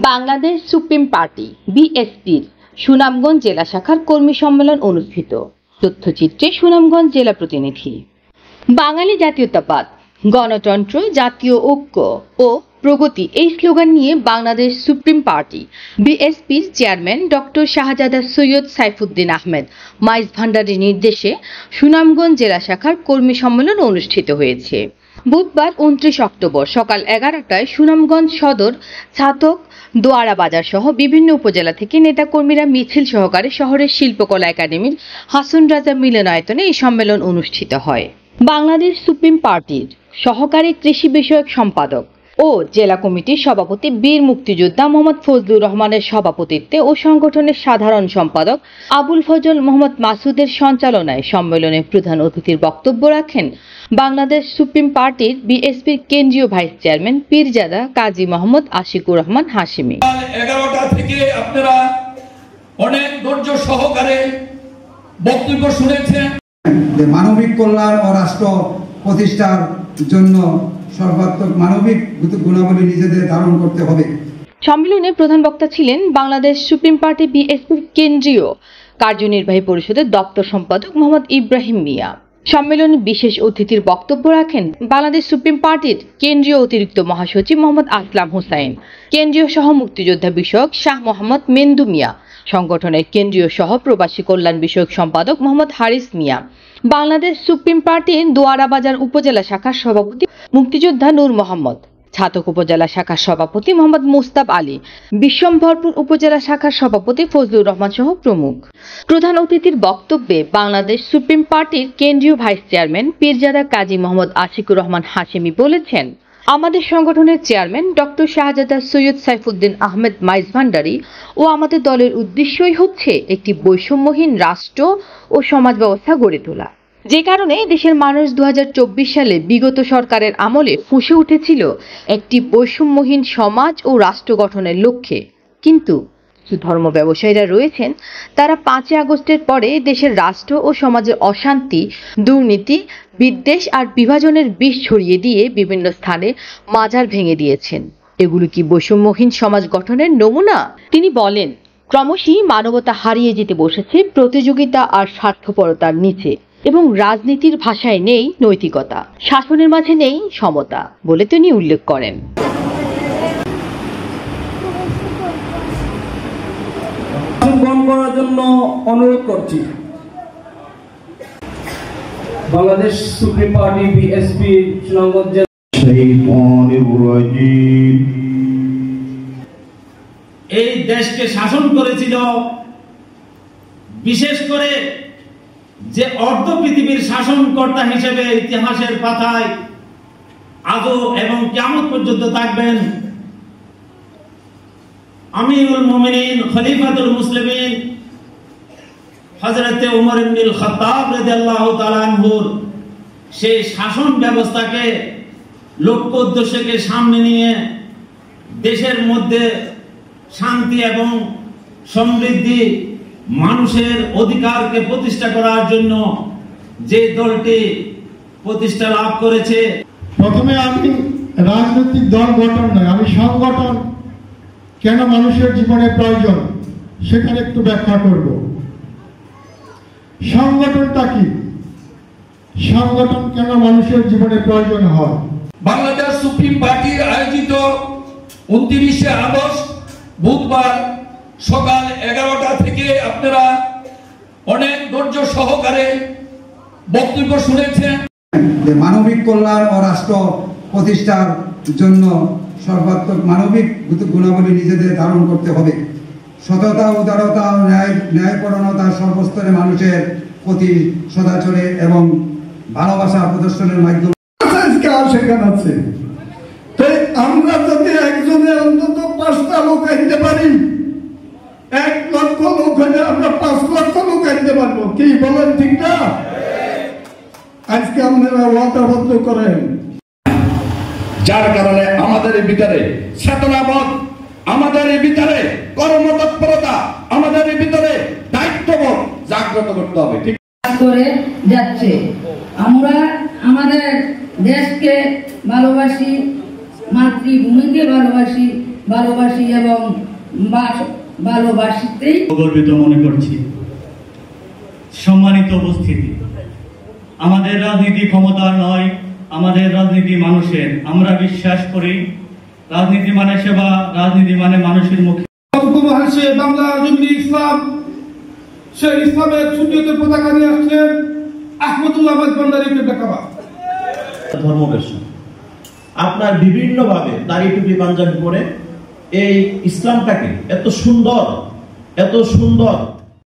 Bangladesh supreme party বিএসপির Sunamganj জেলা শাখার কর্মী সম্মেলন অনুষ্ঠিত। তথ্যচিত্রে সুনামগঞ্জ জেলা প্রতিনিধি। বাঙালি জাতীয়তাবাদ, গণতন্ত্র, জাতীয় ঐক্য ও প্রগতি এই স্লোগান নিয়ে বাংলাদেশ সুপ্রিম পার্টি বিএসপির চেয়ারম্যান ডক্টর শাহজাদা সৈয়দ সাইফুদ্দিন আহমেদ মাইজ ভান্ডারীর নির্দেশে সুনামগঞ্জ জেলা শাখার কর্মী সম্মেলন অনুষ্ঠিত হয়েছে। বুধবার 29 অক্টোবর সকাল 11টায় সুনামগঞ্জ সদর, ছাতক, দোয়ারা বাজার সহ বিভিন্ন উপজেলা থেকে নেতাকর্মীরা মিছিল সহকারে শহরের শিল্পকলা একাডেমির হাসন রাজা মিলনায়তনে এই সম্মেলন অনুষ্ঠিত হয়। বাংলাদেশ সুপ্রিম পার্টির সহকারী কৃষি বিষয়ক সম্পাদক ও জেলা কমিটির সভাপতি বীর মুক্তিযোদ্ধা মোহাম্মদ ফজলুর রহমানের সভাপতিত্বে ও সংগঠনের সাধারণ সম্পাদক আবুল ফজল মোহাম্মদ মাসুদের সঞ্চালনায় সম্মেলনে প্রধান অতিথির বক্তব্য রাখেন বাংলাদেশ সুপ্রিম পার্টির বিএসপির কেন্দ্রীয় ভাইস চেয়ারম্যান পীরজাদা কাজী মোহাম্মদ আশিকুর রহমান হাশিমি। 11টা থেকে আপনারা অনেক ধৈর্য সহকারে বক্তব্য শুনেছেন। মানবিক কল্যাণ ও রাষ্ট্র প্রতিষ্ঠার জন্য সর্বাত্মক মানবিক গুণাবলী নিজেদের ধারণ করতে হবে। সম্মেলনে প্রধান বক্তা ছিলেন বাংলাদেশ সুপ্রিম পার্টি বিএসপির কেন্দ্রীয় কার্যনির্বাহী পরিষদের দপ্তর সম্পাদক মোহাম্মদ ইব্রাহিম মিয়া। সম্মেলনে বিশেষ অতিথির বক্তব্য রাখেন বাংলাদেশ সুপ্রিম পার্টির কেন্দ্রীয় অতিরিক্ত মহাসচিব মোহাম্মদ আসলাম হোসাইন, কেন্দ্রীয় সহ মুক্তিযোদ্ধা বিষয়ক শাহ মোহাম্মদ মেন্দু মিয়া, সংগঠনের কেন্দ্রীয় সহ প্রবাসী কল্যাণ বিষয়ক সম্পাদক মোহাম্মদ হারিস মিয়া, বাংলাদেশ সুপ্রিম পার্টির দোয়ারা বাজার উপজেলা শাখার সভাপতি মুক্তিযোদ্ধা নূর মোহাম্মদ, ছাতক উপজেলা শাখার সভাপতি মোহাম্মদ মুস্তাব আলী, বিশ্বম্ভরপুর উপজেলা শাখার সভাপতি ফজলুর রহমান সহ প্রমুখ। প্রধান অতিথির বক্তব্যে বাংলাদেশ সুপ্রিম পার্টির কেন্দ্রীয় ভাইস চেয়ারম্যান পীরজাদা কাজী মোহাম্মদ আশিকুর রহমান হাশিমি বলেছেন, আমাদের সংগঠনের চেয়ারম্যান ডক্টর শাহজাদা সৈয়দ সাইফুদ্দিন আহমেদ মাইজ ভান্ডারী ও আমাদের দলের উদ্দেশ্যই হচ্ছে একটি বৈষম্যহীন রাষ্ট্র ও সমাজ ব্যবস্থা গড়ে তোলা, যে কারণে দেশের মানুষ 2024 সালে বিগত সরকারের আমলে ফুঁসে উঠেছিল একটি বৈষম্যহীন সমাজ ও রাষ্ট্র গঠনের লক্ষ্যে। কিন্তু ধর্ম ব্যবসায়ীরা রয়েছেন, তারা 5 আগস্টের পরে দেশের রাষ্ট্র ও সমাজের অশান্তি, দুর্নীতি, বিদ্বেষ আর বিভাজনের বিষ ছড়িয়ে দিয়ে বিভিন্ন স্থানে মাজার ভেঙে দিয়েছেন। এগুলো কি বৈষম্যহীন সমাজ গঠনের নমুনা? তিনি বলেন, ক্রমশই মানবতা হারিয়ে যেতে বসেছে প্রতিযোগিতা আর স্বার্থপরতার নিচে, এবং রাজনীতির ভাষায় নেই নৈতিকতা, শাসনের মাঝে নেই সমতা বলে তিনি উল্লেখ করেন। করার জন্য অনুরোধ করছি Bangladesh supreme party BSP Sunamganj. এই দেশকে শাসন করেছিল বিশেষ করে যে অর্ধ পৃথিবীর শাসনকর্তা হিসেবে ইতিহাসের পাতায় আজও এবং কিয়ামত পর্যন্ত থাকবেন আমিরুল মুমিনিন খলিফাতুল মুসলিমিন হযরত ওমর ইবনুল খাত্তাব রাদিয়াল্লাহু তাআলা আনহুর সেই শাসন ব্যবস্থাকে লক্ষ্য উদ্দেশ্যকে সামনে নিয়ে দেশের মধ্যে শান্তি এবং সমৃদ্ধি, মানুষের অধিকারকে প্রতিষ্ঠা করার জন্য যে দলটি প্রতিষ্ঠা লাভ করেছে। প্রথমে আমি রাজনৈতিক দল গঠন নয়, আমি সংগঠন কেন মানুষের জীবনে প্রয়োজন সেখানে একটু ব্যাখ্যা করব। সংগঠনটা কি, সংগঠন কেন মানুষের জীবনে প্রয়োজন হয়। বাংলাদেশ সুপ্রিম পার্টির আয়োজিত 29 আগস্ট বুধবার সকাল 11টা থেকে আপনারা অনেক ধৈর্য সহকারে বক্তব্য শুনেছেন। মানবিক কল্যাণ ও রাষ্ট্র প্রতিষ্ঠার জন্য সর্বাত্মক মানবিক গুণাবলী নিজেদের ধারণ করতে হবে। সততা, উদারতা ও ন্যায়পরায়ণতা সর্বস্তরে মানুষের প্রতি সদাচরে এবং ভালোবাসা প্রদর্শনের মাধ্যমে সেখানে আছে। তাই আমরা যদি একজনে অন্তত 5টা লোক আনতে পারি, 1 লক্ষ লোক হলে আমরা 5 লক্ষ লোক আনতে পারবো। কি বলেন, ঠিক না? আজকে আপনারা ওয়াদাবদ্ধ করেন, যার কারণে আমাদের ভিতরে চেতনাবোধ, আমাদের ভিতরে কর্মতৎপরতা, আমাদের ভিতরে দায়িত্ববোধ জাগ্রত করতে হবে। ঠিক করে যাচ্ছে। আমরা আমাদের দেশকে ভালোবাসি, মাতৃভূমিকে ভালোবাসি, ভালোবাসি এবং ভালোবাসিতেই গর্বিত মনে করছি। সম্মানিত উপস্থিতি, আমাদের রাজনীতি ক্ষমতার নয়, আমাদের রাজনীতি মানুষের। আমরা বিশ্বাস করি রাজনীতি মানে সেবা, রাজনীতি মানে মানুষের মুখে। উপমহাদেশে বাংলা জমিনে ইসলাম, সেই ইসলামের সুন্নিয়তের পতাকা নিয়ে আসছেন আহমদুল্লাহ ভান্ডারী কাবা। ধর্মবেশন আপনার বিভিন্নভাবে দাড়ি টুপি পাঞ্জাবি পরে এই ইসলামটাকে এত সুন্দর